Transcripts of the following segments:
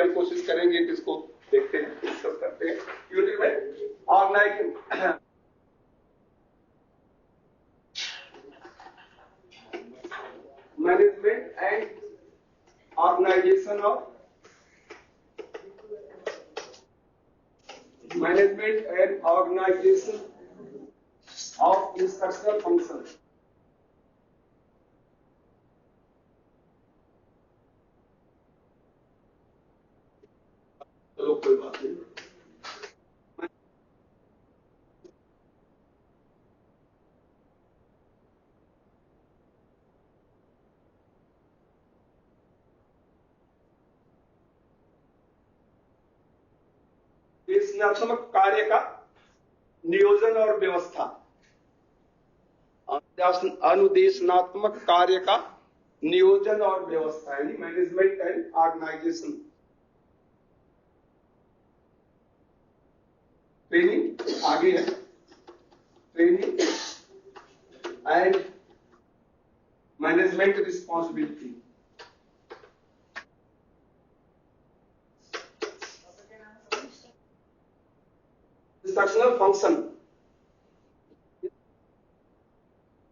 हम कोशिश करेंगे कि इसको देखते हैं, डिस्कस करते हैं। यूनिट में organising management and organisation of instructional function. चलो कोई बात नहीं। निर्देशात्मक कार्य का नियोजन और व्यवस्था। अनुदेशनात्मक कार्य का नियोजन और व्यवस्था यानी मैनेजमेंट एंड ऑर्गेनाइजेशन। ट्रेनिंग आगे है, training and management responsibility. Instructional function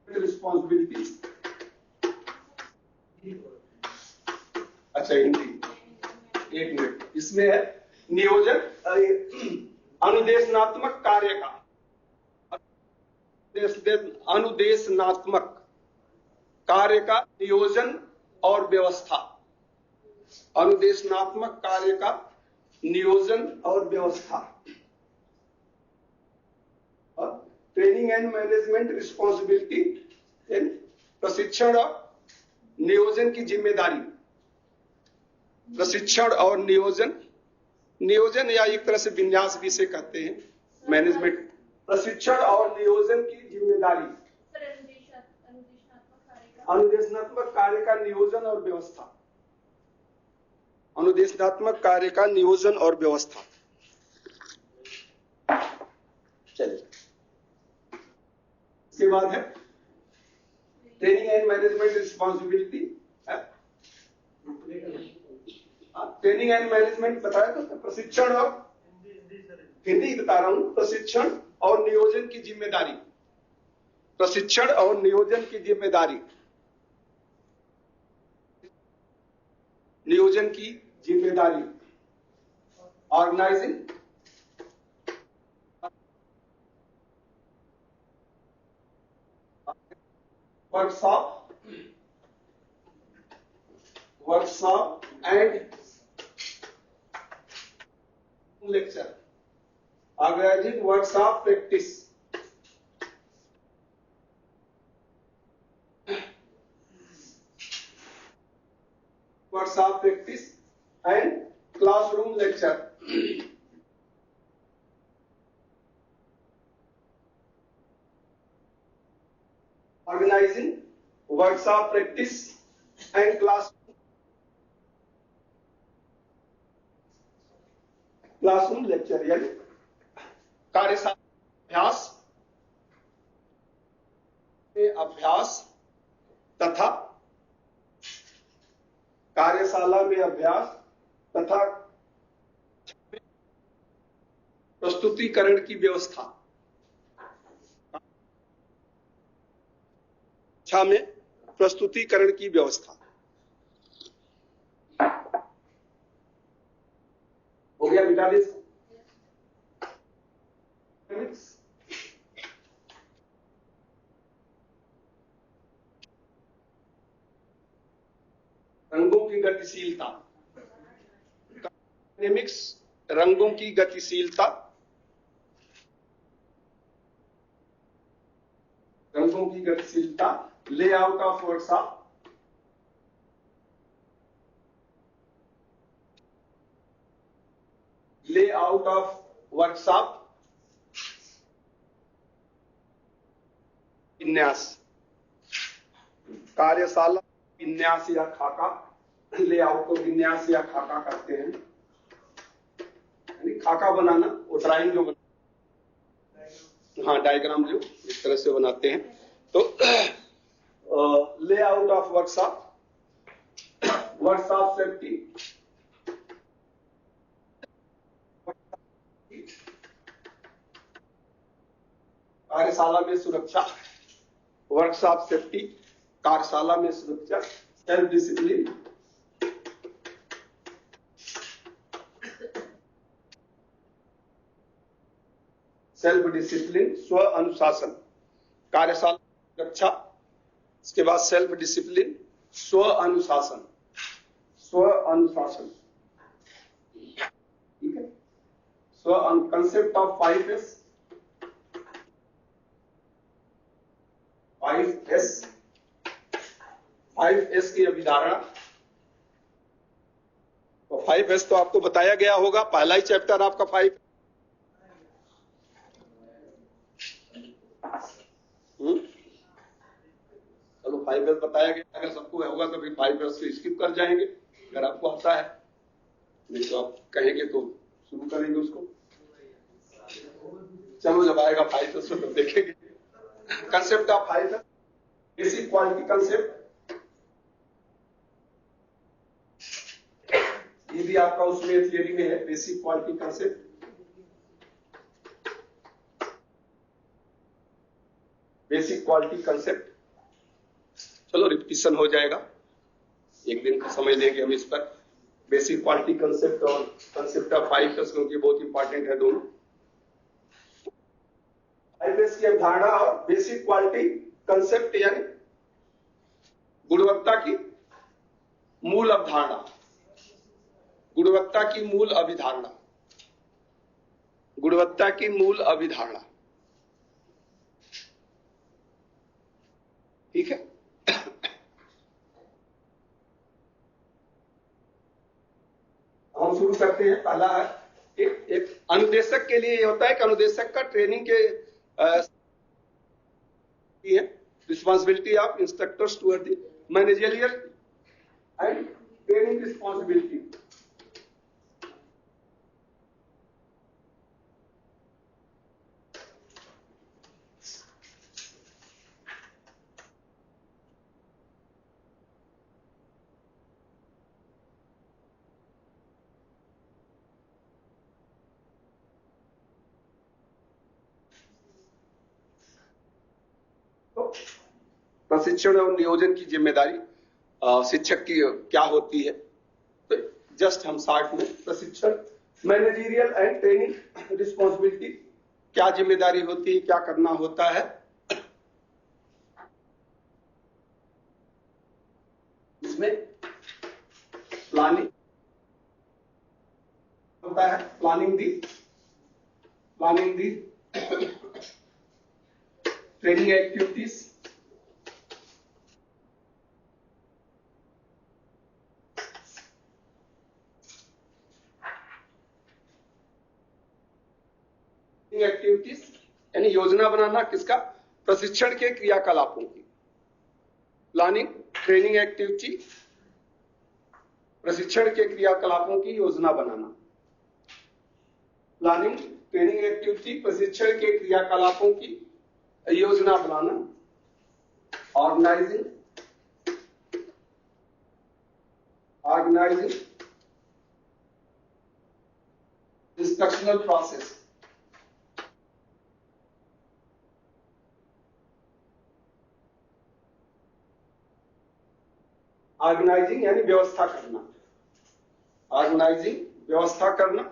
responsibility. अच्छा हिंदी, एक मिनट। इसमें है नियोजन, अनुदेशनात्मक कार्य का, अनुदेशनात्मक कार्य का नियोजन और व्यवस्था। अनुदेशनात्मक कार्य का नियोजन और व्यवस्था। ट्रेनिंग एंड मैनेजमेंट रिस्पॉन्सिबिलिटी, प्रशिक्षण और नियोजन की जिम्मेदारी। प्रशिक्षण और नियोजन, नियोजन या एक तरह से विन्यास भी से कहते हैं मैनेजमेंट। प्रशिक्षण और नियोजन की जिम्मेदारी। अनुदेशनात्मक कार्य का नियोजन और व्यवस्था। अनुदेशनात्मक कार्य का नियोजन और व्यवस्था। चलिए, इसके बाद है training and management responsibility. Training and management बताया तो प्रशिक्षण और हिंदी बता रहा हूं। प्रशिक्षण और नियोजन की जिम्मेदारी। प्रशिक्षण और नियोजन की जिम्मेदारी। नियोजन की जिम्मेदारी। Organising workshop and lecture. Organising workshop practice. Workshop practice and classroom lecture. Organizing workshop practice and classroom lecture यानी कार्यशाला अभ्यास तथा कार्यशाला में अभ्यास तथा प्रस्तुतिकरण की व्यवस्था। कक्षा में प्रस्तुतिकरण की व्यवस्था। हो गया बेटा दिस। रंगों की गतिशीलता। डायनेमिक्स, रंगों की गतिशीलता। रंगों की गतिशीलता। Layout of workshop. Layout of workshop. विन्यास। कार्यशाला विन्यास या खाका। लेआउट को विन्यास या खाका करते हैं, यानी खाका बनाना, वो ड्राइंग जो हाँ डायग्राम जो इस तरह से बनाते हैं। तो layout of workshop, workshop safety, कार्यशाला में सुरक्षा, वर्कशॉप सेफ्टी, कार्यशाला में सुरक्षा, सेल्फ डिसिप्लिन, स्व अनुशासन, कार्यशाला सुरक्षा, इसके बाद सेल्फ डिसिप्लिन, स्व अनुशासन, ठीक है। कंसेप्ट ऑफ 5S, 5S की अभिधारणा। तो 5S तो आपको बताया गया होगा, पहला ही चैप्टर आपका 5। चलो 5S बताया गया, अगर सबको होगा तो फिर 5S से स्किप कर जाएंगे, अगर आपको आता है, नहीं तो आप कहेंगे तो शुरू करेंगे उसको। चलो जब आएगा 5S तो देखेंगे। Concept of 5S, basic quality concept, ये भी आपका उसमें थियरी में है, basic quality concept. Basic quality concept, चलो रिपीटिशन हो जाएगा, एक दिन का समझ लेंगे हम इस पर। बेसिक क्वालिटी कंसेप्ट और कंसेप्ट ऑफ 5S, क्योंकि बहुत इंपॉर्टेंट है दोनों। 5S की अवधारणा और बेसिक क्वालिटी कंसेप्ट यानी गुणवत्ता की मूल अवधारणा, गुणवत्ता की मूल अभिधारणा, गुणवत्ता की मूल अभिधारणा, ठीक है। हम शुरू करते हैं। पहला है एक अनुदेशक के लिए ये होता है कि अनुदेशक का ट्रेनिंग के responsibility of instructors toward the managerial and training responsibility. प्रशिक्षण और नियोजन की जिम्मेदारी शिक्षक की क्या होती है, तो जस्ट हम शॉर्ट में प्रशिक्षण, मैनेजरियल एंड ट्रेनिंग रिस्पॉन्सिबिलिटी, क्या जिम्मेदारी होती है, क्या करना होता है। इसमें प्लानिंग होता है, प्लानिंग दी ट्रेनिंग एक्टिविटीज, यानी योजना बनाना किसका, प्रशिक्षण के क्रियाकलापों की। प्लानिंग, ट्रेनिंग एक्टिविटी, प्रशिक्षण के क्रियाकलापों की योजना बनाना। प्लानिंग, ट्रेनिंग एक्टिविटी, प्रशिक्षण के क्रियाकलापों की योजना बनाना। ऑर्गेनाइजिंग इंस्ट्रक्शनल प्रोसेस, ऑर्गेनाइजिंग यानी व्यवस्था करना, ऑर्गेनाइजिंग व्यवस्था करना।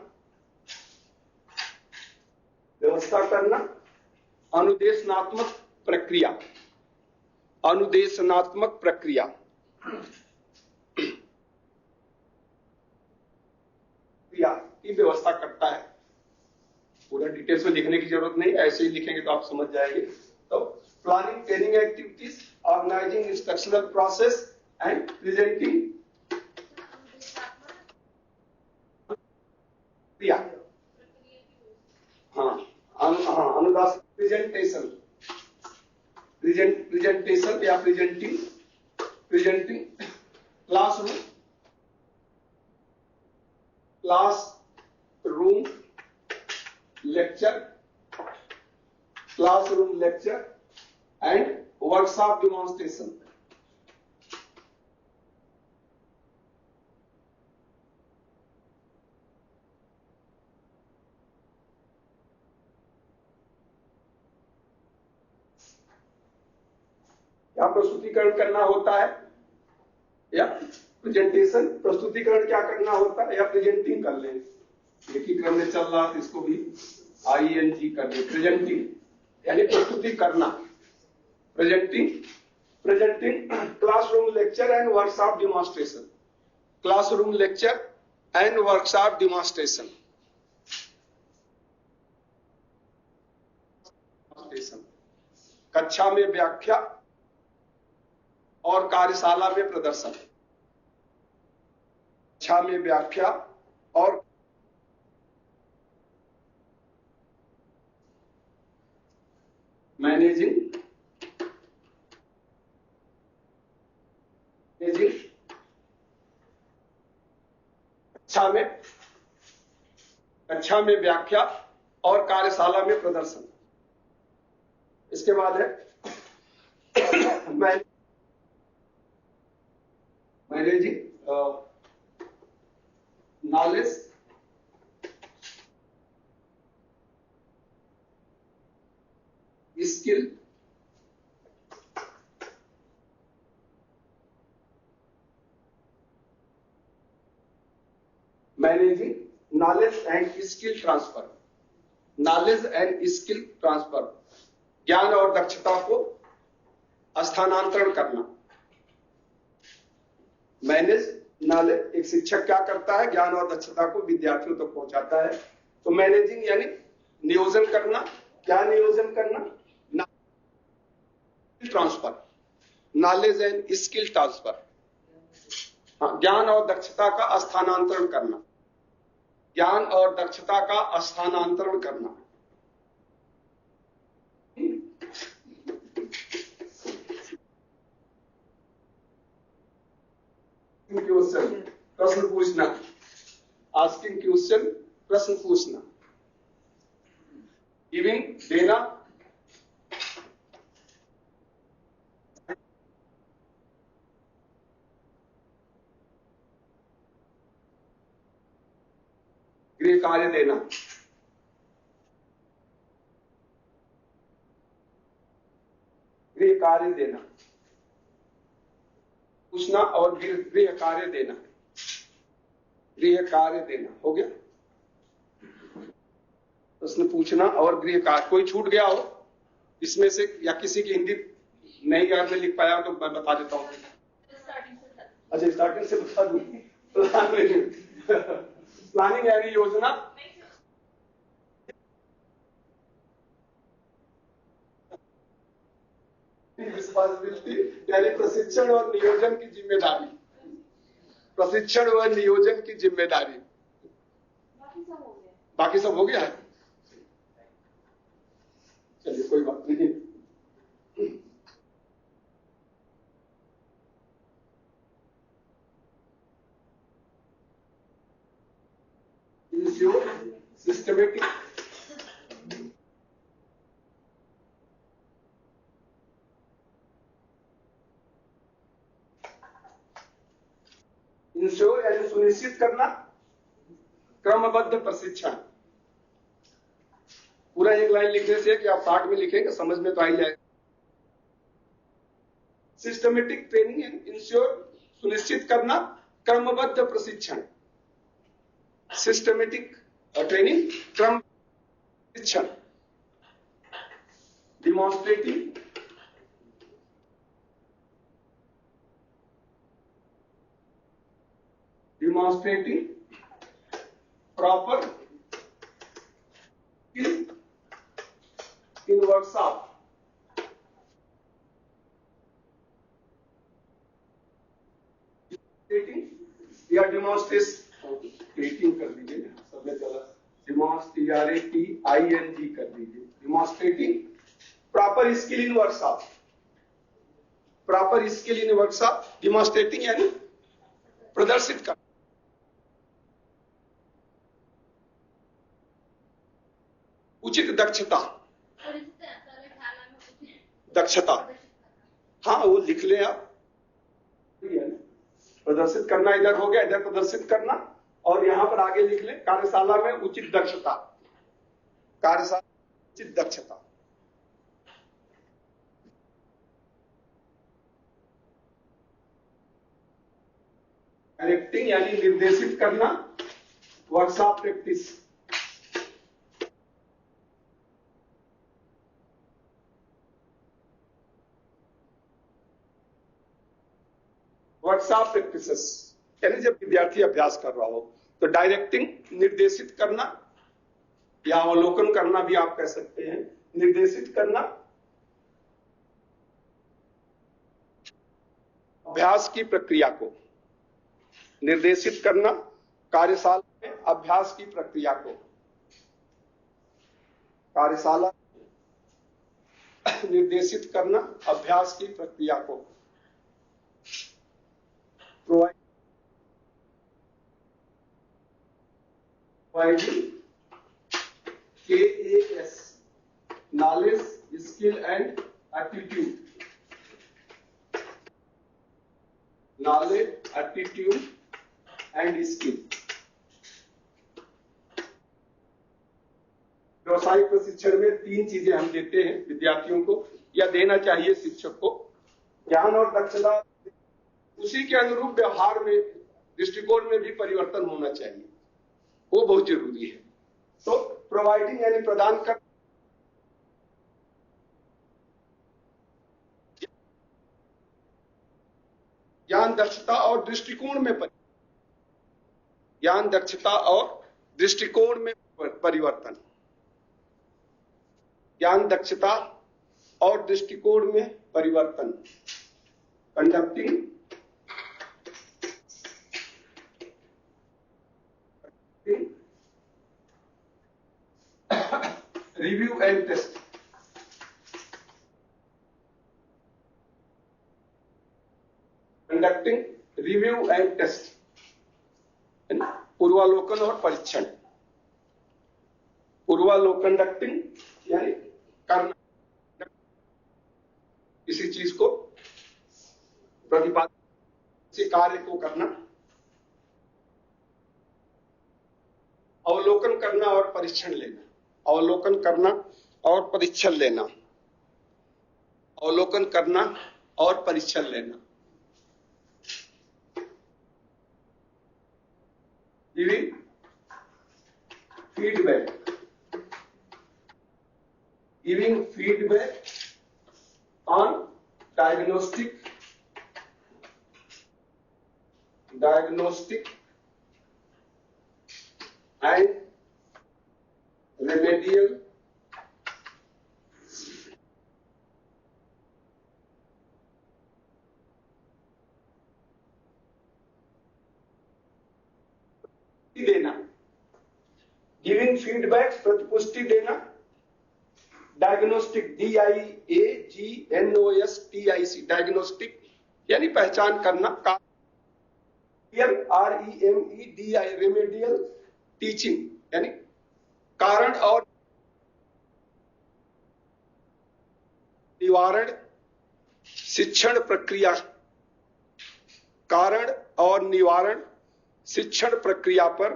अनुदेशनात्मक प्रक्रिया, की व्यवस्था करता है। पूरा डिटेल्स में लिखने की जरूरत नहीं, ऐसे ही लिखेंगे तो आप समझ जाएंगे। तो planning, training activities, organising instructional process and presenting क्रिया। अनुदान प्रेजेंटेशन या presenting classroom lecture and workshop demonstration. या प्रस्तुतिकरण करना होता है, या प्रेजेंटेशन, प्रस्तुतिकरण क्या करना होता है, या प्रेजेंटिंग कर लें। एक ही क्रम में चल रहा तो इसको भी ING कर लें, प्रेजेंटिंग यानी प्रस्तुति करना, presenting. Presenting classroom lecture and workshop demonstration, classroom lecture and workshop demonstration. कक्षा में व्याख्या और कार्यशाला में प्रदर्शन, कक्षा में व्याख्या और मैनेजिंग कक्षा में व्याख्या और कार्यशाला में प्रदर्शन। इसके बाद है managing knowledge skill managing knowledge and skill transfer, knowledge and skill transfer, ज्ञान और दक्षता को स्थानांतरण करना। मैनेज नॉलेज, एक शिक्षक क्या करता है, ज्ञान और दक्षता को विद्यार्थियों तक पहुंचाता है। तो मैनेजिंग यानी नियोजन करना, क्या नियोजन करना, transfer, knowledge and skill transfer, ज्ञान और दक्षता का स्थानांतरण करना, ज्ञान और दक्षता का स्थानांतरण करना। क्वेश्चन, प्रश्न पूछना, आस्किंग क्वेश्चन, प्रश्न पूछना, गिविंग देना, गृह कार्य देना, गृह कार्य देना, पूछना और गृह कार्य देना, गृह कार्य देना हो गया। प्रश्न पूछना और गृह कार्य। कोई छूट गया हो इसमें से, या किसी की हिंदी नहीं याद में लिख पाया तो मैं बता देता हूँ। अच्छा, स्टार्टिंग से बता दूं। प्लानिंग यानी योजना, रिस्पॉन्सिबिलिटी यानी प्रशिक्षण और नियोजन की जिम्मेदारी, प्रशिक्षण व नियोजन की जिम्मेदारी। बाकी सब हो गया है, चलिए कोई बात नहीं। सिस्टमेटिक इंश्योर यानी सुनिश्चित करना, क्रमबद्ध प्रशिक्षण। पूरा एक लाइन लिखने से कि आप पाठ में लिखेंगे समझ में तो आ ही जाएगा। सिस्टमेटिक ट्रेनिंग एंड इंश्योर, सुनिश्चित करना, क्रमबद्ध प्रशिक्षण। सिस्टमेटिक ट्रेनिंग, क्रम प्रशिक्षण। Demonstrating, demonstrating proper in workshop, या डेमोन्स्ट्रेटिंग कर दीजिए, सब में चला TRATING कर दीजिए। Demonstrating proper skill in workshop, proper skill in workshop. Demonstrating यानी प्रदर्शित कर, उचित दक्षता, दक्षता, हाँ वो लिख ले आप। प्रदर्शित करना इधर हो गया, इधर प्रदर्शित करना, और यहां पर आगे लिख ले कार्यशाला में उचित दक्षता, कार्यशाला उचित दक्षता। डायरेक्टिंग यानी निर्देशित करना, वर्कशॉप प्रैक्टिस। वर्कशॉप प्रैक्टिसेस यानी जब विद्यार्थी अभ्यास कर रहा हो, तो डायरेक्टिंग निर्देशित करना या अवलोकन करना भी आप कह सकते हैं। निर्देशित करना अभ्यास की प्रक्रिया को, निर्देशित करना कार्यशाला में अभ्यास की प्रक्रिया को, कार्यशाला निर्देशित करना अभ्यास की प्रक्रिया को। Providing KAS knowledge, skill and aptitude, knowledge, aptitude and skill. व्यवसायिक प्रशिक्षण में 3 चीजें हम देते हैं विद्यार्थियों को, या देना चाहिए शिक्षक को। ज्ञान और दक्षता, उसी के अनुरूप व्यवहार में, दृष्टिकोण में भी परिवर्तन होना चाहिए, वो बहुत जरूरी है। तो प्रोवाइडिंग यानी प्रदान कर, ज्ञान, दक्षता और दृष्टिकोण में, ज्ञान, दक्षता और दृष्टिकोण में परिवर्तन, ज्ञान, दक्षता और दृष्टिकोण में परिवर्तन। Conducting review and test, conducting review and test, पूर्वालोकन और परीक्षण। पूर्वालोकन, कंडक्टिंग यानी करना, किसी चीज को प्रतिपादित, किसी कार्य को करना। अवलोकन करना और परीक्षण लेना, अवलोकन करना और परीक्षण लेना, अवलोकन करना और परीक्षण लेना। Giving feedback, giving feedback on diagnostic and remedial देना, गिविंग फीडबैक प्रतिपुष्टि देना। डायग्नोस्टिक, DIAGNOSTIC, डायग्नोस्टिक यानी पहचान करना। REMEDI, रेमेडियल टीचिंग यानी कारण और निवारण शिक्षण प्रक्रिया, कारण और निवारण शिक्षण प्रक्रिया पर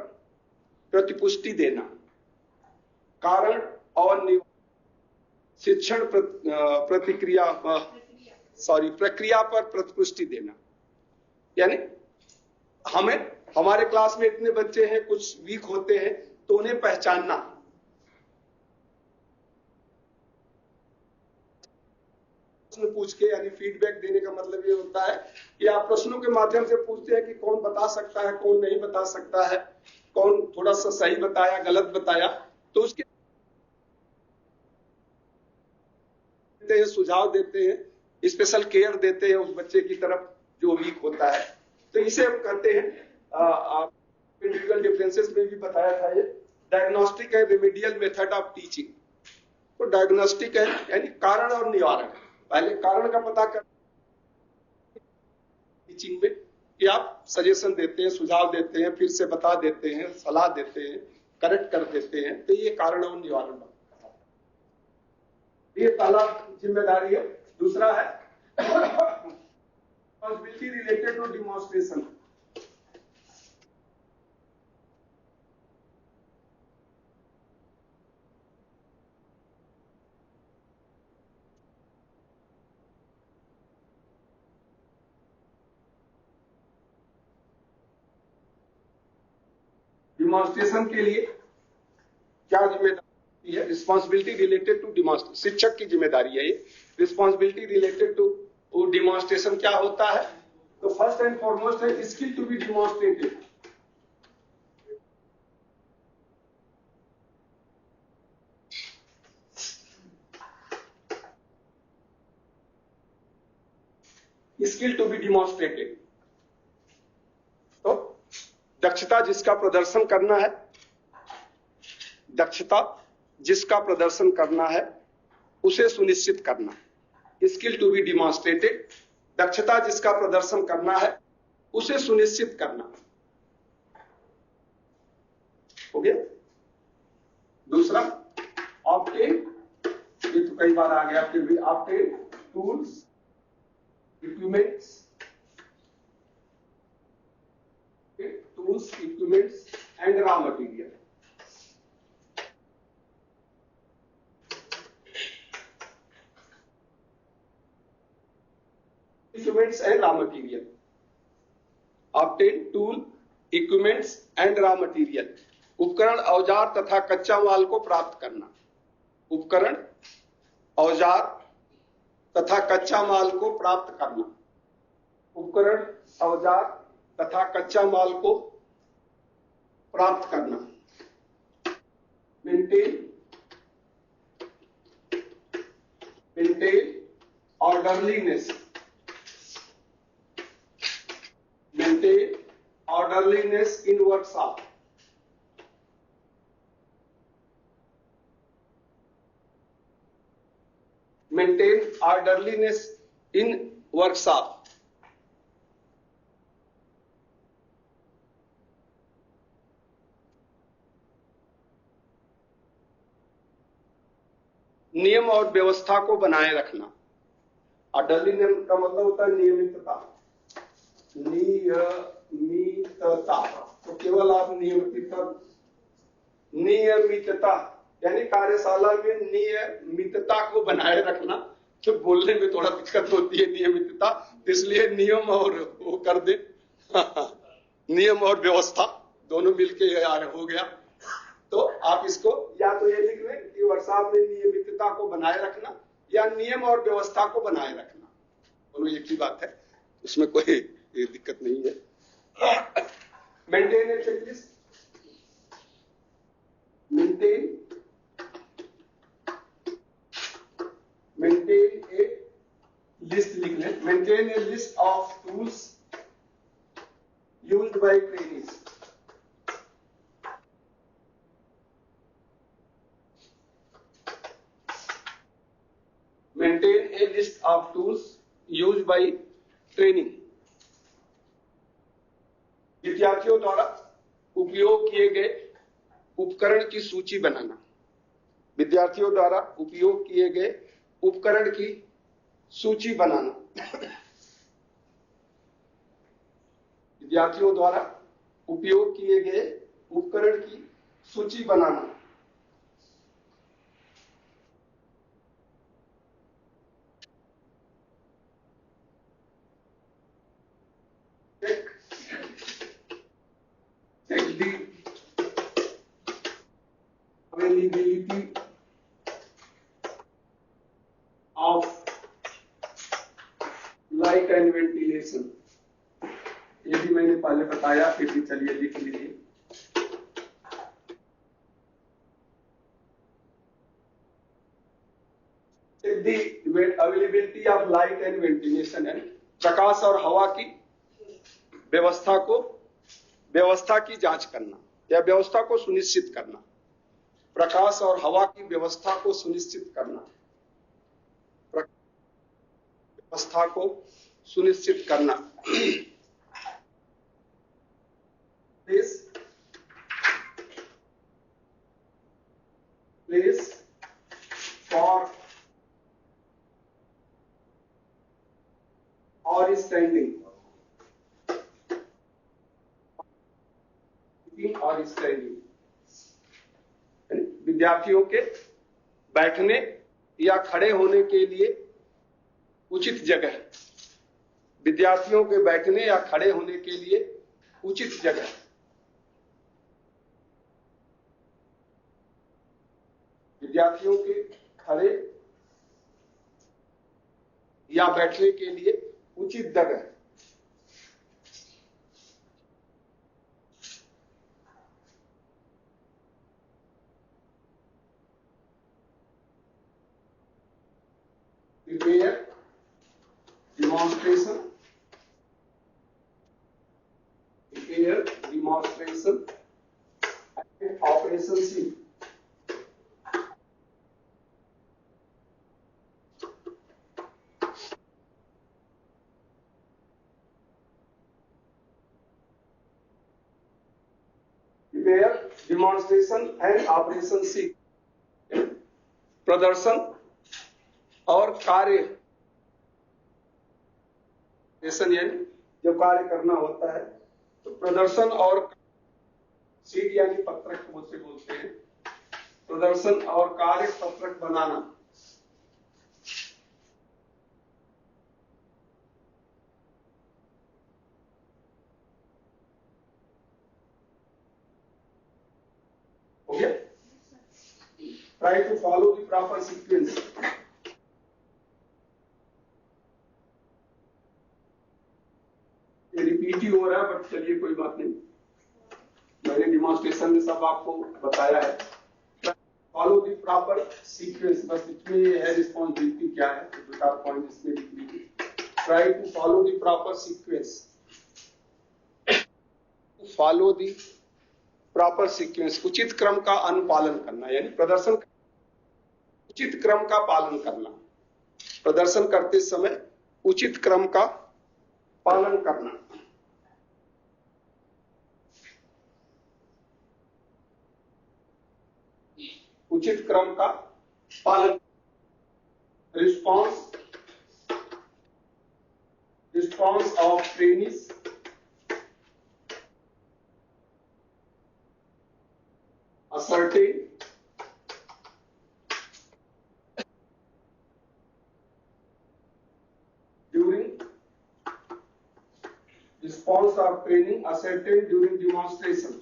प्रतिपुष्टि देना, कारण और निवारण शिक्षण प्रक्रिया पर प्रतिपुष्टि देना। यानी हमारे क्लास में इतने बच्चे हैं, कुछ वीक होते हैं, तो उन्हें पहचानना। प्रश्न पूछ के, यानी फीडबैक देने का मतलब ये होता है कि आप प्रश्नों के माध्यम से पूछते हैं कि कौन बता सकता है, कौन नहीं बता सकता है, कौन थोड़ा सा सही बताया, गलत बताया, तो उसके सुझाव देते हैं, स्पेशल केयर देते हैं उस बच्चे की तरफ जो वीक होता है। तो इसे हम कहते हैं, इंडिविजुअल डिफरेंसेस में भी बताया था ये। डायग्नोस्टिक है रेमेडियल मेथड ऑफ टीचिंग। तो डायग्नोस्टिक है यानी कारण और निवारण, पहले कारण का पता कर टीचिंग में, कि आप सजेशन देते हैं, सुझाव देते हैं, फिर से बता देते हैं, सलाह देते हैं, करेक्ट कर देते हैं, तो ये कारण और निवारण बनता है। ये पहला जिम्मेदारी है। दूसरा है responsibility related to demonstration. Demonstration के लिए क्या जिम्मेदारी है? रिस्पॉन्सिबिलिटी रिलेटेड टू डिमॉन्स्ट्रेशन, शिक्षक की जिम्मेदारी है ये। रिस्पॉन्सिबिलिटी रिलेटेड टू डिमॉन्स्ट्रेशन क्या होता है? तो फर्स्ट एंड फॉरमोस्ट है skill to be demonstrated. Skill to be demonstrated, तो दक्षता जिसका प्रदर्शन करना है, दक्षता जिसका प्रदर्शन करना है उसे सुनिश्चित करना। स्किल टू बी डिमॉन्स्ट्रेटेड, दक्षता जिसका प्रदर्शन करना है उसे सुनिश्चित करना। हो गया। दूसरा ऑब्टेन, ये तो कई बार आ गया फिर भी, obtain tools equipments and raw material। Equipments and raw material, obtain tool, equipments and raw material, उपकरण, औजार तथा कच्चा माल को प्राप्त करना। उपकरण, औजार तथा कच्चा माल को प्राप्त करना। उपकरण, औजार तथा कच्चा माल को प्राप्त करना। Maintain orderliness, maintain orderliness in workshop. Maintain orderliness in workshop। नियम और व्यवस्था को बनाए रखना। ऑर्डरलीनेस का मतलब होता है नियमितता, नियमितता। तो केवल आप नियमितता यानी कार्यशाला में नियमितता को बनाए रखना। तो बोलने में थोड़ा दिक्कत होती है नियमितता, इसलिए नियम और वो कर दे नियम और व्यवस्था दोनों मिलके हो गया। तो आप इसको या तो ये लिख लें कि वर्कशॉप में नियमितता को बनाए रखना या नियम और व्यवस्था को बनाए रखना, दोनों एक ही बात है, उसमें कोई दिक्कत नहीं है। Maintain A checklist, maintain a list, लिख लें, maintain a list of tools used by trainees। Maintain a list of tools used by training। विद्यार्थियों द्वारा उपयोग किए गए उपकरण की सूची बनाना। विद्यार्थियों द्वारा उपयोग किए गए उपकरण की सूची बनाना। विद्यार्थियों द्वारा उपयोग किए गए उपकरण की सूची बनाना। check the availability of light and ventilation। ये भी मैंने पहले बताया, फिर भी चलिए लिख लीजिए। The availability of light and ventilation है प्रकाश और हवा की व्यवस्था की जांच करना या व्यवस्था को सुनिश्चित करना। प्रकाश और हवा की व्यवस्था को सुनिश्चित करना, व्यवस्था को सुनिश्चित करना। प्लेस फॉर और स्टैंडिंग और स्टैंडिंग, विद्यार्थियों के बैठने या खड़े होने के लिए उचित जगह। विद्यार्थियों के बैठने या खड़े होने के लिए उचित जगह। विद्यार्थियों के खड़े या बैठने के लिए उचित जगह, prepare demonstration and operation sheet. Prepare demonstration and operation sheet. प्रदर्शन और कार्य, यानी जो कार्य करना होता है, तो प्रदर्शन और सीट यानी पत्रक को मुझसे बोलते हैं, प्रदर्शन और कार्य पत्रक बनाना। हो गया? Try to follow the proper sequence. ये रिपीट ही हो रहा है, बट चलिए कोई बात नहीं, मैंने डिमॉन्स्ट्रेशन में सब आपको बताया है। फॉलो द प्रॉपर सीक्वेंस, बस इसमें है रिस्पॉन्सिबिलिटी क्या है, तो बेटा पॉइंट इसमें लिख लीजिए। Try to follow the proper sequence, follow the proper sequence, उचित क्रम का अनुपालन करना, यानी प्रदर्शन उचित क्रम का पालन करना, प्रदर्शन करते समय उचित क्रम का पालन करना। उचित क्रम का पालन, response of trainees ascertain response of training ascertained during demonstration.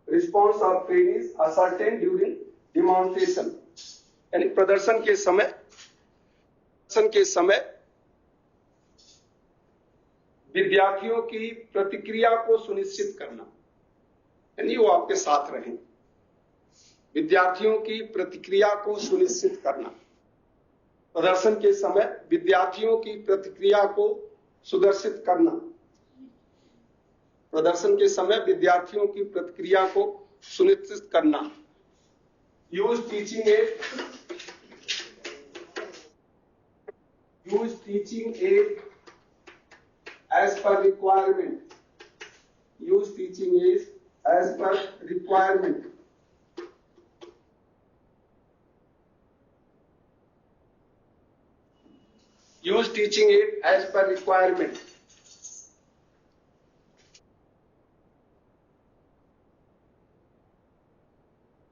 Response of trainees ascertained during demonstration, यानी प्रदर्शन के समय विद्यार्थियों की प्रतिक्रिया को सुनिश्चित करना, यानी वो आपके साथ रहें। विद्यार्थियों की प्रतिक्रिया को सुनिश्चित करना, प्रदर्शन के समय विद्यार्थियों की प्रतिक्रिया को सुदर्शित करना, प्रदर्शन के समय विद्यार्थियों की प्रतिक्रिया को सुनिश्चित करना। Use teaching add as per requirement. Use teaching aids as per requirement. Use teaching aid as per requirement.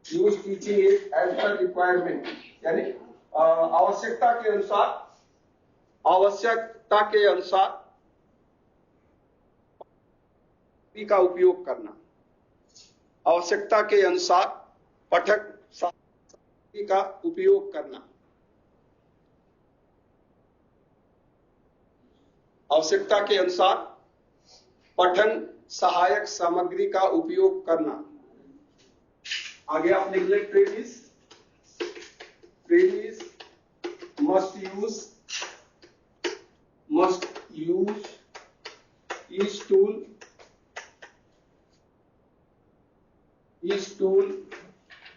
Use teaching aid as per requirement, यानी आवश्यकता के अनुसार का उपयोग करना, आवश्यकता के अनुसार पठक सामग्री का उपयोग करना, आवश्यकता के अनुसार पठन सहायक सामग्री का उपयोग करना। आगे आप लिख लें, trainees must use each tool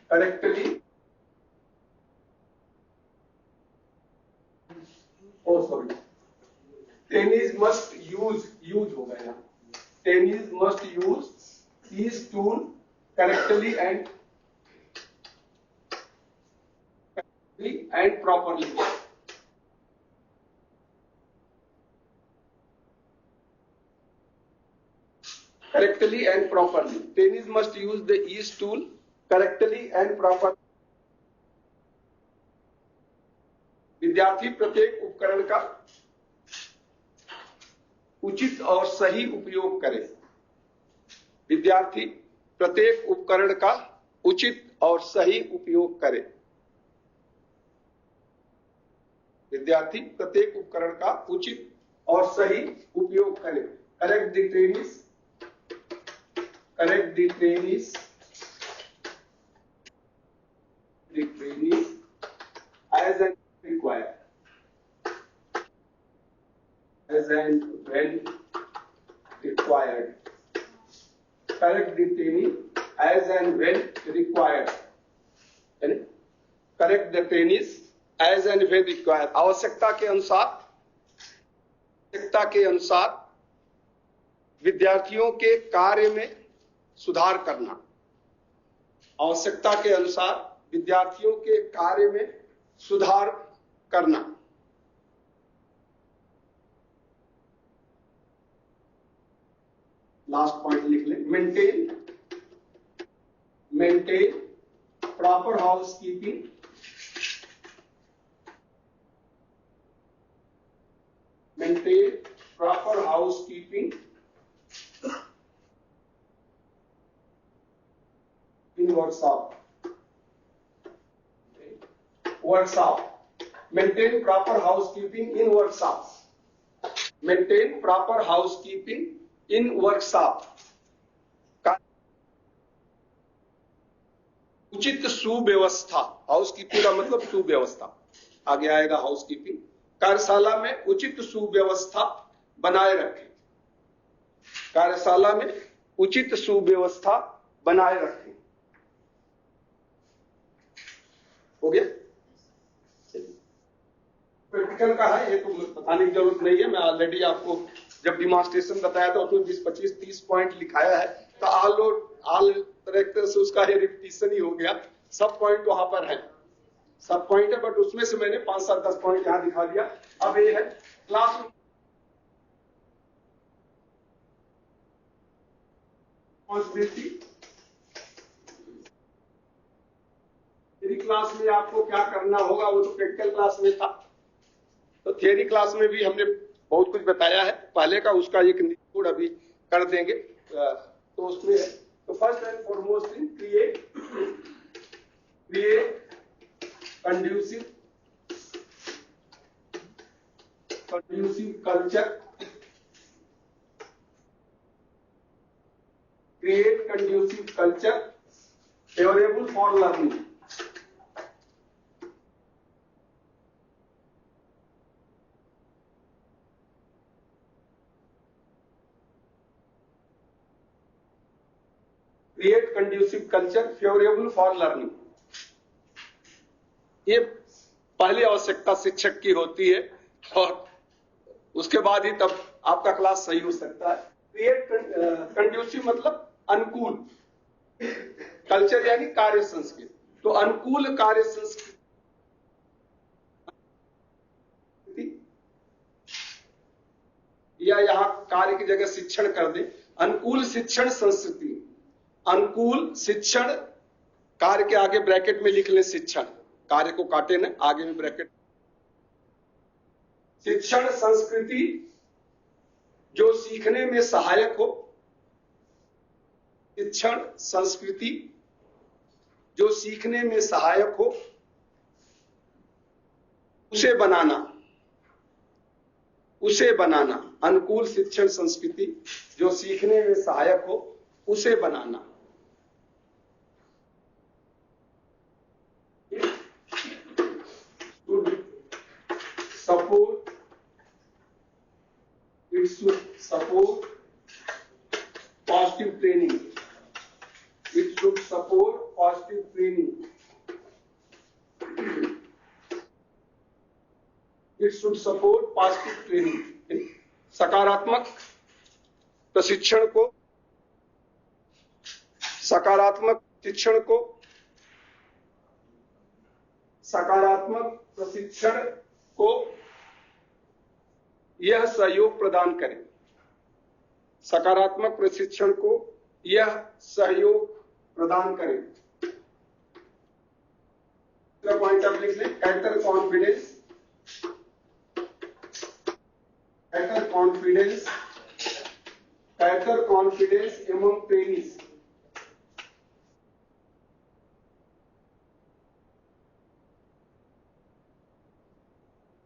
correctly, trainees must use हो गया यहाँ, trainees must use each tool correctly and properly. Correctly and properly. Trainees must use the each tool correctly and properly. विद्यार्थी प्रत्येक उपकरण का उचित और सही उपयोग करें। विद्यार्थी प्रत्येक उपकरण का उचित और सही उपयोग करें। विद्यार्थी प्रत्येक उपकरण का उचित और सही उपयोग करें। Correct the trainees, correct the trainees, the trainees as and required, as and when required. Correct the training as and when required. Correct the trainees as and when required. आवश्यकता के अनुसार विद्यार्थियों के कार्य में सुधार करना। आवश्यकता के अनुसार विद्यार्थियों के कार्य में सुधार करना। लास्ट पॉइंट लिख लें। Maintain proper house keeping, maintain proper house keeping in workshop, maintain proper house keeping in workshop, maintain proper house keeping in workshop. उचित सुव्यवस्था, हाउसकीपिंग का मतलब सुव्यवस्था, आगे आएगा हाउसकीपिंग। कार्यशाला में उचित सुव्यवस्था बनाए रखें। कार्यशाला में उचित सुव्यवस्था बनाए रखें। हो गया? प्रैक्टिकल का है, ये तो बताने की जरूरत नहीं है। मैं ऑलरेडी आपको जब डिमॉन्स्ट्रेशन बताया था उसमें 20, 25, 30 पॉइंट लिखाया है, तो ऑल तरह से उसका रिपीटिशन ही हो गया। सब पॉइंट वहां पर है, सब पॉइंट है, बट उसमें से मैंने 5, 7, 10 पॉइंट यहां दिखा दिया। अब ये है क्लास थ्योरी क्लास में आपको क्या करना होगा, वो तो प्रैक्टिकल क्लास में था। तो थियरी क्लास में भी हमने बहुत कुछ बताया है पहले का, उसका एक निचोड़ अभी कर देंगे। तो उसमें तो first and foremost thing, create conducive culture, create conducive culture favorable for learning. Create conducive culture favorable for learning. ये पहली आवश्यकता शिक्षक की होती है और उसके बाद ही तब आपका क्लास सही हो सकता है। क्रिएट कंड्यूसिव मतलब अनुकूल, कल्चर यानी कार्य संस्कृति, तो अनुकूल कार्य संस्कृति या यहाँ कार्य की जगह शिक्षण कर दे, अनुकूल शिक्षण संस्कृति। अनुकूल शिक्षण, कार्य के आगे ब्रैकेट में लिख ले शिक्षण, कार्य को काटे ना, आगे में ब्रैकेट। शिक्षण संस्कृति जो सीखने में सहायक हो, शिक्षण संस्कृति जो सीखने में सहायक हो, उसे बनाना। अनुकूल शिक्षण संस्कृति जो सीखने में सहायक हो, उसे बनाना। It should support positive training. It should support positive training. It should support positive training. सकारात्मक प्रशिक्षण को यह सहयोग प्रदान करें। सकारात्मक प्रशिक्षण को यह सहयोग प्रदान करें। पॉइंट आप लिख लें, character confidence better confidence among trainees.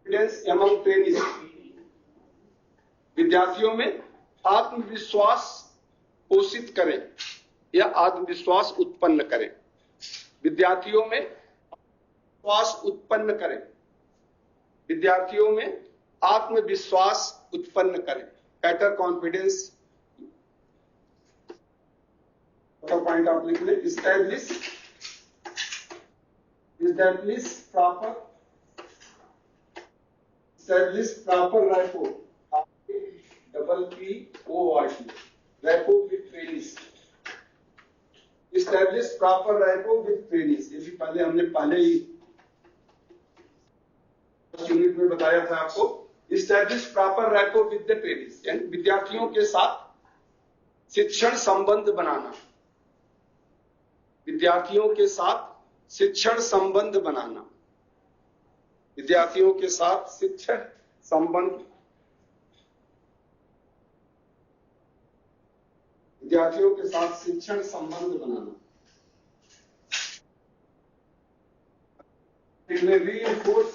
Confidence among trainees. विद्यार्थियों में आत्मविश्वास पोषित करें या आत्मविश्वास उत्पन्न करें। विद्यार्थियों में विश्वास उत्पन्न करें। विद्यार्थियों में आत्मविश्वास उत्पन्न करें। बेटर कॉन्फिडेंस पॉइंट आप लिख लें। Establish proper rapport, PPORT, rapport with trainees. Establish proper rapport with trainees, ये भी हमने ही यूनिट में बताया था आपको। Establish proper rapport with the trainees, यानी विद्यार्थियों के साथ शिक्षण संबंध बनाना। विद्यार्थियों के साथ शिक्षण संबंध बनाना। विद्यार्थियों के साथ शिक्षण संबंध, विद्यार्थियों के साथ शिक्षण संबंध बनाना। reinforce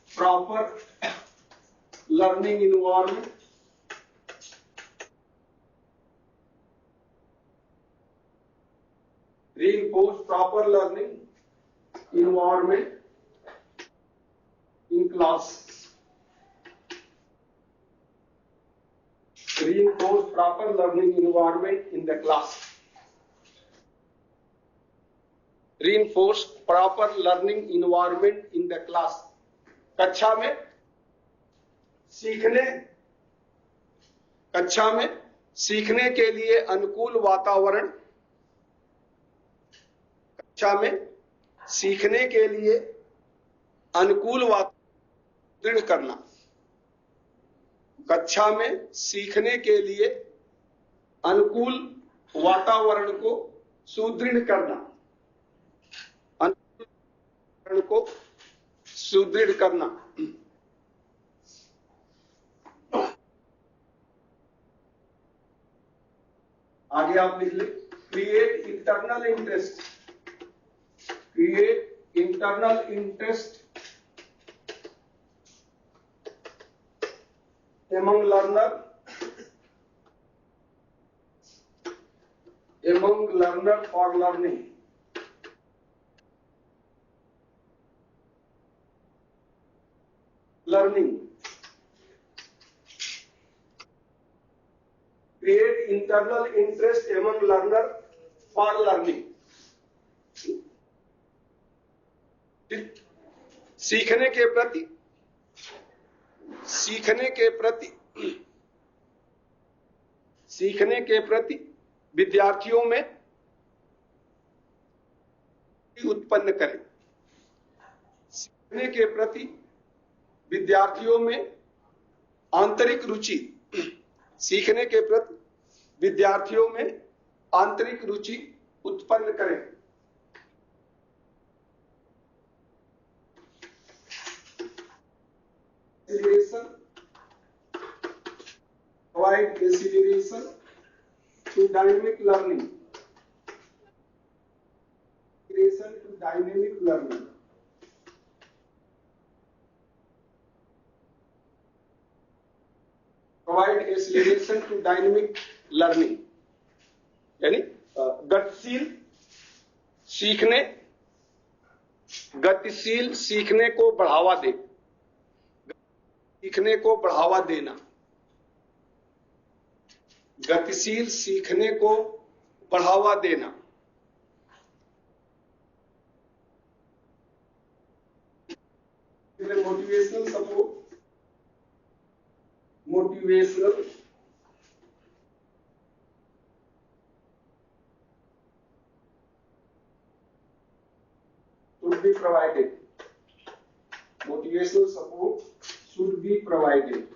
proper learning environment, reinforce proper learning environment in class. Reinforce proper learning environment in the class. Reinforce proper learning environment in the class. कक्षा में सीखने के लिए अनुकूल वातावरण, कक्षा में सीखने के लिए अनुकूल वातावरण दृढ़ करना। कक्षा में सीखने के लिए अनुकूल वातावरण को सुदृढ़ करना। अनुकूल वातावरण को सुदृढ़ करना। आगे आप लिख लें, create internal interest, create internal interest among learner for learning. Create internal interest among learner for learning. सीखने के प्रति विद्यार्थियों में उत्पन्न करें। सीखने के प्रति विद्यार्थियों में आंतरिक रुचि, सीखने के प्रति विद्यार्थियों में आंतरिक रुचि उत्पन्न करें। Provide acceleration to dynamic learning. Provide acceleration to dynamic learning. यानी गतिशील सीखने को बढ़ावा दे, सीखने को बढ़ावा देना। गतिशील सीखने को बढ़ावा देना। Motivational support, motivational should be provided. Motivational support should be provided.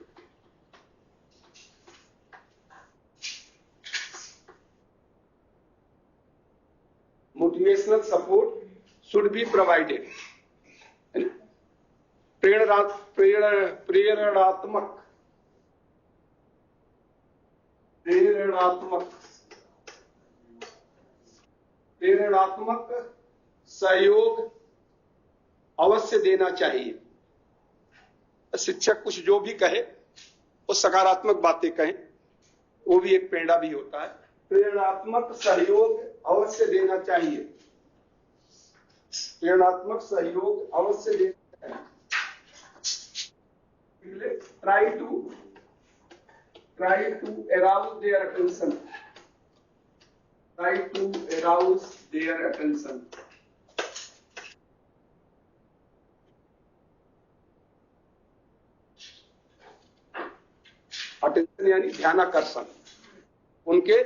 Motivational support should be provided. प्रेरणात्मक सहयोग अवश्य देना चाहिए। शिक्षक कुछ जो भी कहे वो सकारात्मक बातें कहें, वो भी एक प्रेरणा भी होता है। प्रेरणात्मक सहयोग अवश्य देना चाहिए, प्रेरणात्मक सहयोग अवश्य देना चाहिए। Try to arouse their attention. Try to arouse their attention. Attention यानी ध्यानाकर्षण। उनके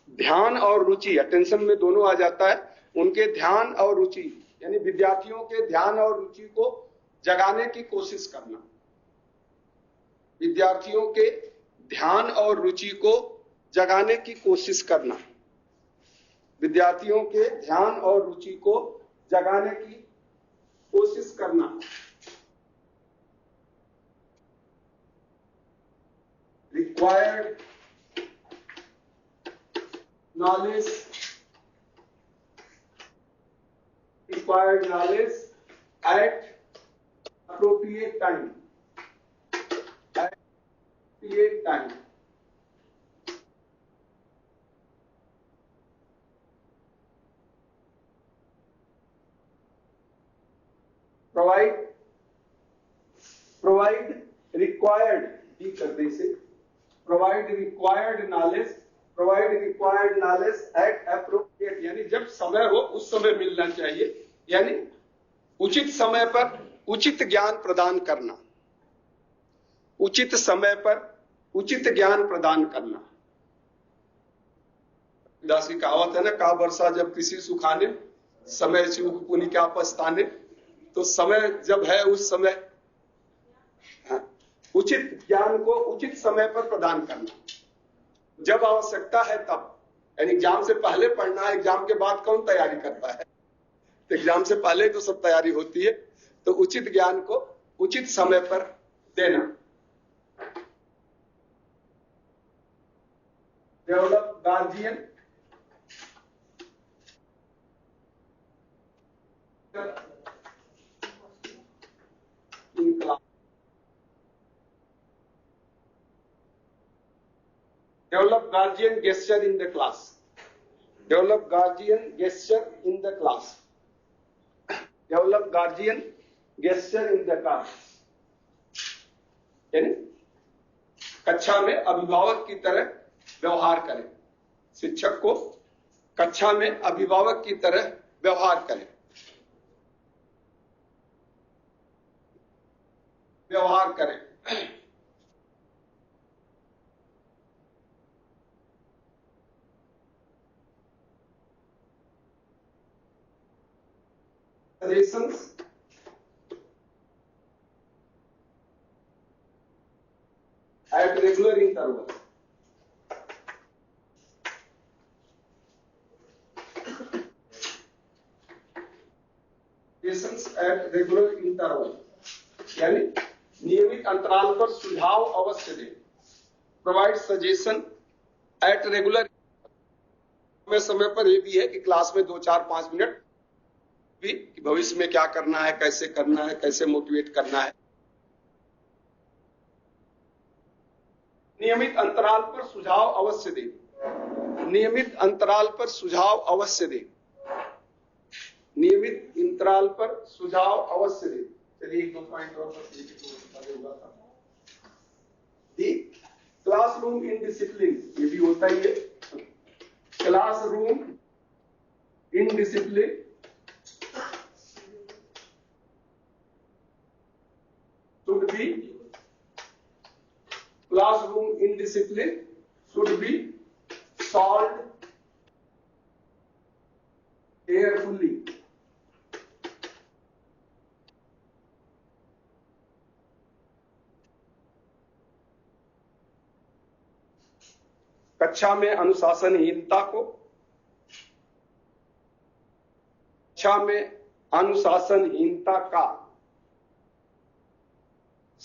ध्यान और रुचि, अटेंशन में दोनों आ जाता है। उनके ध्यान और रुचि यानी विद्यार्थियों के ध्यान और रुचि को जगाने की कोशिश करना। विद्यार्थियों के ध्यान और रुचि को जगाने की कोशिश करना। विद्यार्थियों के ध्यान और रुचि को जगाने की कोशिश करना। Required knowledge at appropriate time. Provide required भी करने से provide required knowledge at appropriate यानी जब समय हो उस समय मिलना चाहिए, यानी उचित समय पर उचित ज्ञान प्रदान करना। उचित समय पर उचित ज्ञान प्रदान करना। दास की कहावत है ना, का वर्षा जब किसी सुखाने, समय चूक पुनि क्या पछताने। तो समय जब है उस समय उचित ज्ञान को उचित समय पर प्रदान करना। जब आवश्यकता है तब, यानी एग्जाम से पहले पढ़ना है, एग्जाम के बाद कौन तैयारी करता है? तो एग्जाम से पहले तो सब तैयारी होती है। तो उचित ज्ञान को उचित समय पर देना। Develop guardian in class. Develop guardian gesture in the class. Develop guardian gesture in the class. Develop guardian gesture in the class. यानी कक्षा में अभिभावक की तरह व्यवहार करें। शिक्षक को कक्षा में अभिभावक की तरह व्यवहार करें। व्यवहार करें। Suggestions at regular intervals. Suggestions at regular interval यानी नियमित अंतराल पर सुझाव अवश्य दें। Provide suggestion at regular. समय पर यह भी है कि क्लास में 2-4-5 मिनट भी कि भविष्य में क्या करना है, कैसे करना है, कैसे मोटिवेट करना है। नियमित अंतराल पर सुझाव अवश्य दें। नियमित अंतराल पर सुझाव अवश्य दें। नियमित अंतराल पर सुझाव अवश्य दें। चलिए 1-2 पॉइंट और होगा था। क्लासरूम इन डिसिप्लिन, ये भी होता ही है। Classroom in discipline should be classroom indiscipline should be solved carefully. कक्षा में अनुशासनहीनता का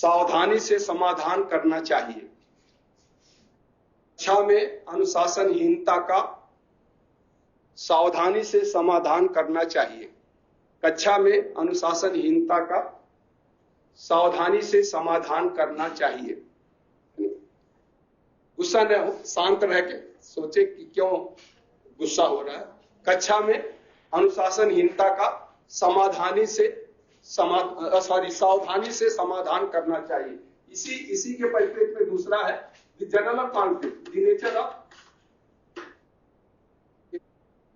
सावधानी से समाधान करना चाहिए। कक्षा में अनुशासनहीनता का सावधानी से समाधान करना चाहिए। कक्षा में अनुशासनहीनता का सावधानी से समाधान करना चाहिए। गुस्सा न हो, शांत रह के सोचे कि क्यों गुस्सा हो रहा है। कक्षा में अनुशासनहीनता का सावधानी से समाधान करना चाहिए। इसी के परिप्रेक्ष्य में दूसरा है the general of conflict, the nature of,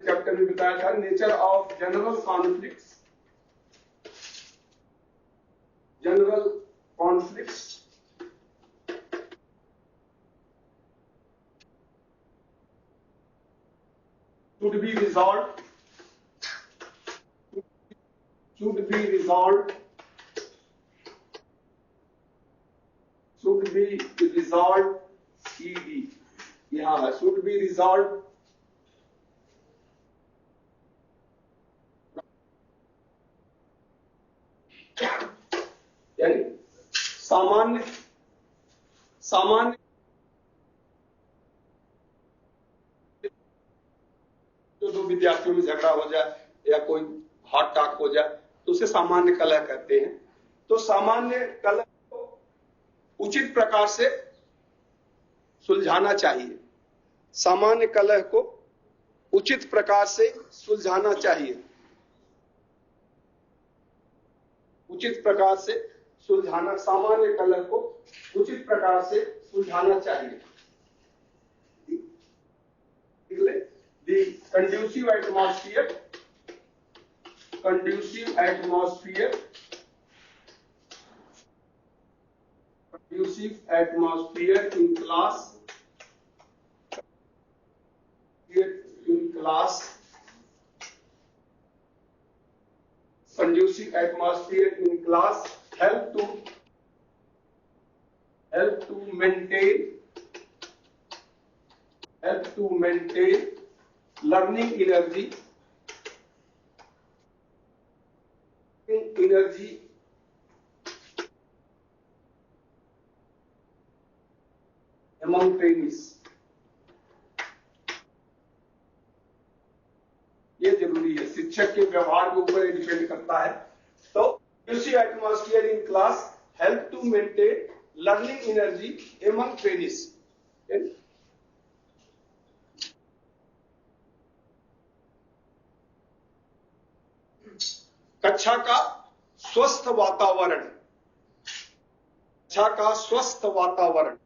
chapter में बताया था nature of general conflict, general conflicts should be resolved ED यहां है, should be resolved यानी सामान्य जो दो विद्यार्थियों में झगड़ा हो जाए या कोई हॉट टॉक हो जाए तो उसे सामान्य कलह कहते हैं। तो सामान्य कलह को उचित प्रकार से सुलझाना चाहिए। सामान्य कलह को उचित प्रकार से सुलझाना चाहिए। उचित प्रकार से सुलझाना, सामान्य कलह को उचित प्रकार से सुलझाना चाहिए। The conducive atmosphere in class, conducive atmosphere in class help to maintain learning energy among trainees। ये जरूरी है, शिक्षक के व्यवहार के ऊपर डिपेंड करता है। तो conducive atmosphere in class help to maintain learning energy among trainees। कक्षा का स्वस्थ वातावरण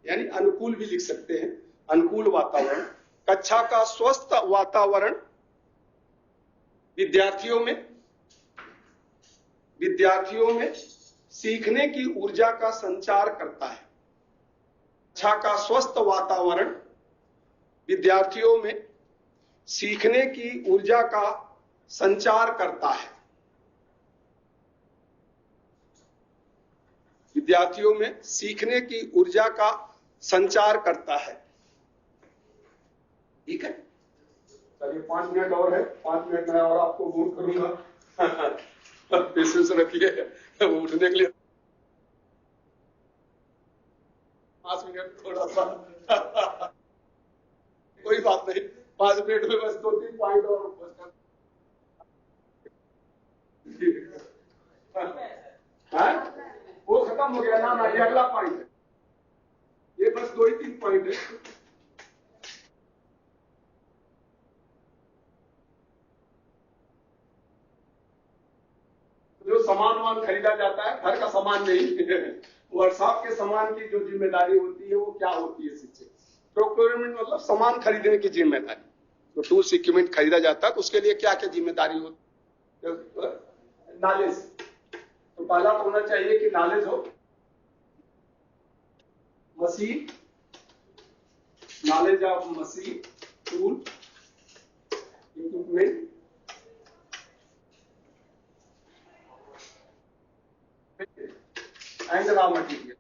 यानी अनुकूल भी लिख सकते हैं, अनुकूल वातावरण। कक्षा का स्वस्थ वातावरण विद्यार्थियों में सीखने की ऊर्जा का संचार करता है। कक्षा का स्वस्थ वातावरण विद्यार्थियों में सीखने की ऊर्जा का संचार करता है। विद्यार्थियों में सीखने की ऊर्जा का संचार करता है। ठीक है, चलिए 5 मिनट और है, 5 मिनट में और आपको वोट करूंगा। पेशेंस रखिए उठने के लिए। 5 मिनट थोड़ा सा कोई बात नहीं, 5 मिनट में बस 2-3 पॉइंट और वो खत्म हो गया ना, ये अगला पॉइंट है। ये बस 2-3 पॉइंट है। जो सामान खरीदा जाता है, घर का सामान नहीं, वर्कशॉप के सामान की जो जिम्मेदारी होती है वो क्या होती है शिक्षक? प्रोक्योरमेंट मतलब सामान खरीदने की जिम्मेदारी। तो टूल्स इक्विपमेंट खरीदा जाता है तो उसके लिए क्या क्या जिम्मेदारी होती है? नॉलेज। तो पहला तो होना चाहिए कि नॉलेज हो, machine, knowledge of machine, tool, equipment, and raw material.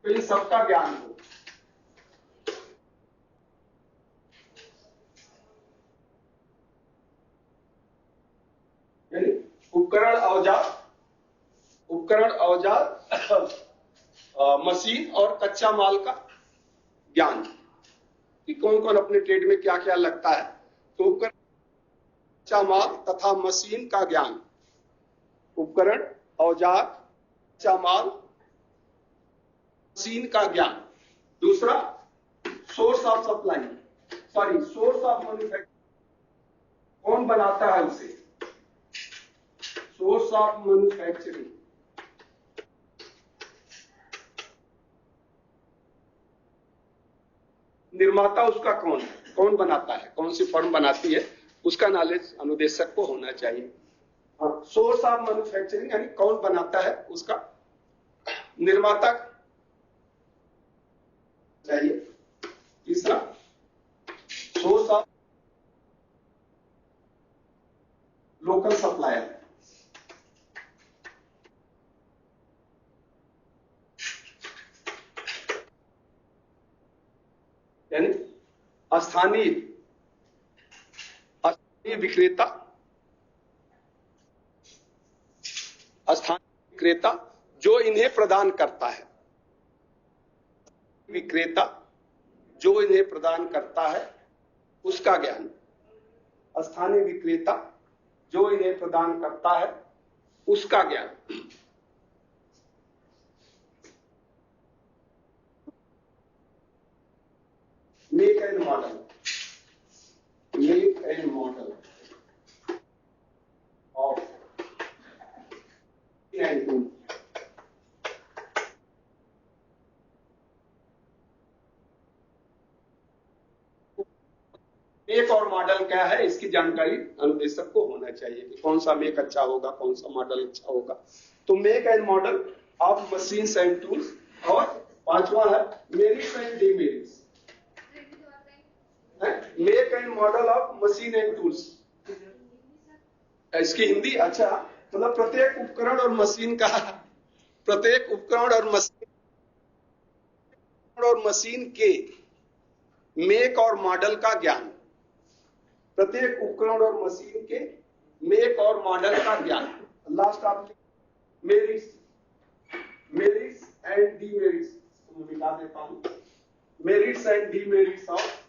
तो इन सबका ज्ञान हो। यानी उपकरण, औजार उपकरण, औजार, मशीन और कच्चा माल का ज्ञान कि कौन कौन अपने ट्रेड में क्या क्या लगता है। तो उपकरण, कच्चा माल तथा मशीन का ज्ञान, उपकरण, औजार, कच्चा माल, मशीन का ज्ञान। दूसरा source of supply, source of manufacturing, कौन बनाता है उसे, सोर्स ऑफ मैन्युफैक्चरिंग। निर्माता उसका कौन है, कौन बनाता है, कौन सी फर्म बनाती है, उसका नॉलेज अनुदेशक को होना चाहिए। सोर्स ऑफ मैन्युफैक्चरिंग यानी कौन बनाता है उसका निर्माता चाहिए। तीसरा सोर्स ऑफ लोकल सप्लायर, यानी स्थानीय विक्रेता, स्थानीय विक्रेता जो इन्हें प्रदान करता है, विक्रेता जो इन्हें प्रदान करता है उसका ज्ञान, स्थानीय विक्रेता जो इन्हें प्रदान करता है उसका ज्ञान। Make and model, make and model of and tool. Make और मॉडल क्या है इसकी जानकारी अनुदेशक को होना चाहिए कि कौन सा मेक अच्छा होगा, कौन सा मॉडल अच्छा होगा। तो make and model of machines and tools. और पांचवा है merits and demerits. Make and model of machine and tools, इसकी हिंदी अच्छा मतलब प्रत्येक उपकरण और मशीन का, प्रत्येक उपकरण और मशीन के मेक और मॉडल का ज्ञान, प्रत्येक उपकरण और मशीन के मेक और मॉडल का ज्ञान। लास्ट आप मेरिट्स, मेरिट्स एंड डीमेरिट्स मैं मिटा देता हूं। Merits and demerits of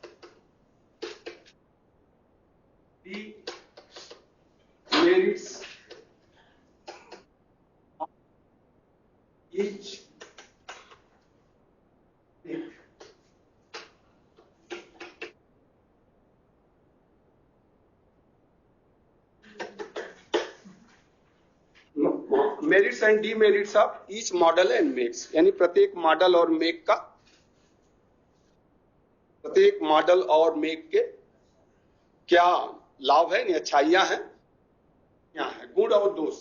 merits each merits and demerits of each model and makes, यानी प्रत्येक मॉडल और मेक का, प्रत्येक मॉडल और मेक के क्या लाभ है, अच्छाइयां हैं, क्या है गुण और दोष।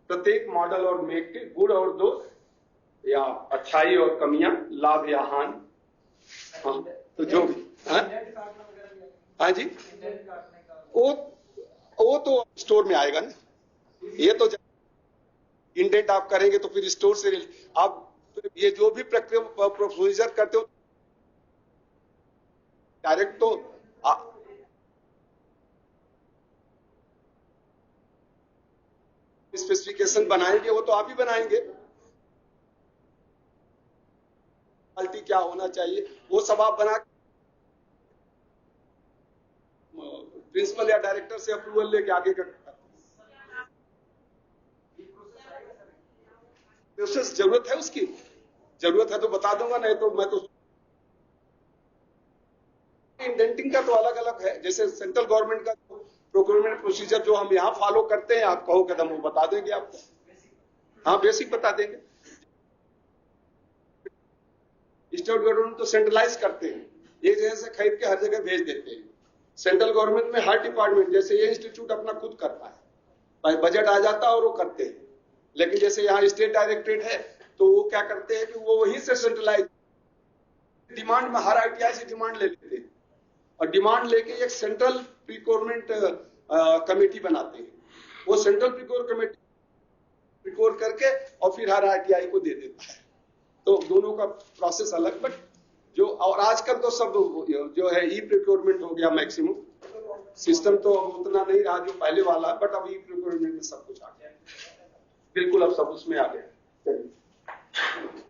प्रत्येक मॉडल और मेक के गुण और दोष या अच्छाई और कमियां, लाभ या हानि। हाँ तो जो भी हाँ जी वो तो स्टोर में आएगा ना। ये तो इंडेंट आप करेंगे तो फिर स्टोर से आप ये जो भी प्रक्रिया प्रोसीजर करते हो डायरेक्ट तो स्पेसिफिकेशन बनाएंगे वो तो आप ही बनाएंगे, क्वालिटी क्या होना चाहिए वो सब आप बना प्रिंसिपल या डायरेक्टर से अप्रूवल लेके आगे कर। प्रोसेस जरूरत है, उसकी जरूरत है तो बता दूंगा, नहीं तो मैं तो इंडेंटिंग का तो अलग अलग है। जैसे सेंट्रल गवर्नमेंट का प्रोक्योरमेंट प्रोसीजर जो हम यहाँ फॉलो करते हैं, आप कहो कदम वो बता देंगे आपको। हाँ बेसिक बता देंगे। स्टेट गवर्नमेंट तो सेंट्रलाइज करते हैं, एक जगह से खरीद के हर जगह भेज देते हैं। सेंट्रल गवर्नमेंट में हर डिपार्टमेंट, जैसे ये इंस्टीट्यूट अपना खुद करता है, बजट आ जाता है और वो करते हैं। लेकिन जैसे यहाँ स्टेट डायरेक्टरेट है तो वो क्या करते हैं कि वो वहीं से सेंट्रलाइज डिमांड में हर आईटीआई से डिमांड ले लेते हैं और डिमांड लेके एक सेंट्रल प्रिक्योरमेंट कमेटी बनाते हैं। वो सेंट्रल प्रिक्योर कमेटी प्रिक्योर करके और फिर हर आईटीआई को दे देता है। तो दोनों का प्रोसेस अलग, बट जो और आजकल तो सब जो है ई प्रिक्योरमेंट हो गया मैक्सिमम। सिस्टम तो अब उतना नहीं रहा जो पहले वाला, बट अब ई प्रिक्योरमेंट में सब कुछ आ गया। बिल्कुल अब सब उसमें आ गया। चलिए।